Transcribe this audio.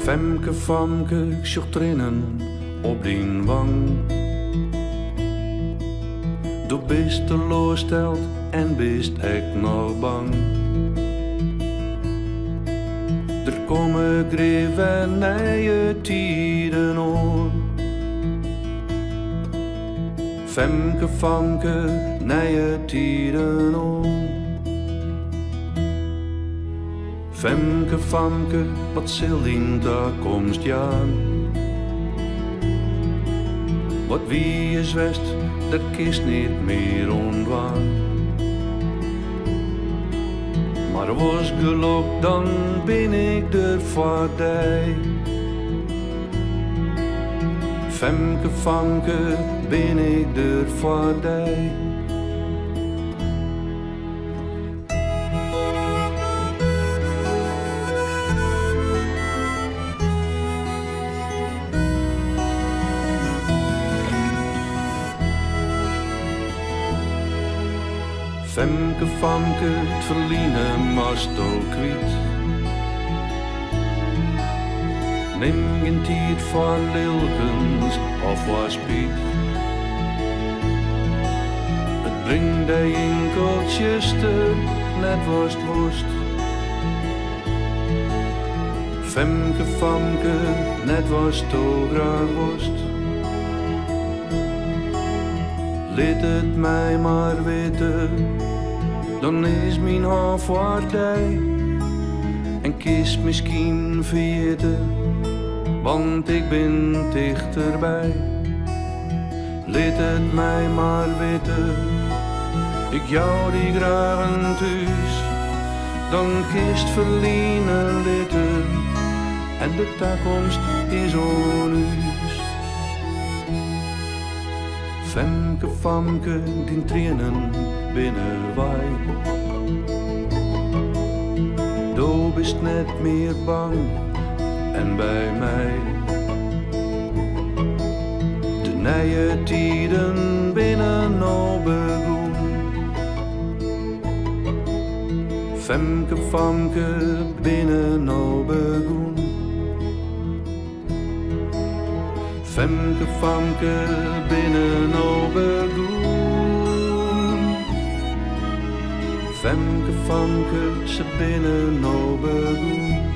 Femke, famke, ik zocht trainen op die wang. Du bist teleurgesteld en bist ek nog bang. Er komen greven nieuwe tijden aan. Femke, famke, nieuwe tijden aan. Femke, famke, wat zil in de komst jaan. Wat wie is west, dat kist niet meer ontwaan. Maar was geluk, dan ben ik er voor die. Femke, famke, ben ik er voor die. Femke, famke, het verliezen was toch kwijt. Neem geen tijd voor lilkens of voor spiet. Het brengt de enkeltjes te net worst worst. Femke, famke, net was toch graag worst. Laat het mij maar weten, dan is mijn hand voor die. En kies misschien vergeten, want ik ben dichterbij. Laat het mij maar weten, ik jou die graag een thuis. Dan kist verliezen litten, en de toekomst is onhuis. Femke, famke, die trainen binnen wij. Du bist net meer bang en bij mij. De nieuwe tijden binnen nou begoen. Femke, famke, binnen nou begoen. Femke, famke, binnen nou begoen. Femke, famke, ze binnen nou begoen.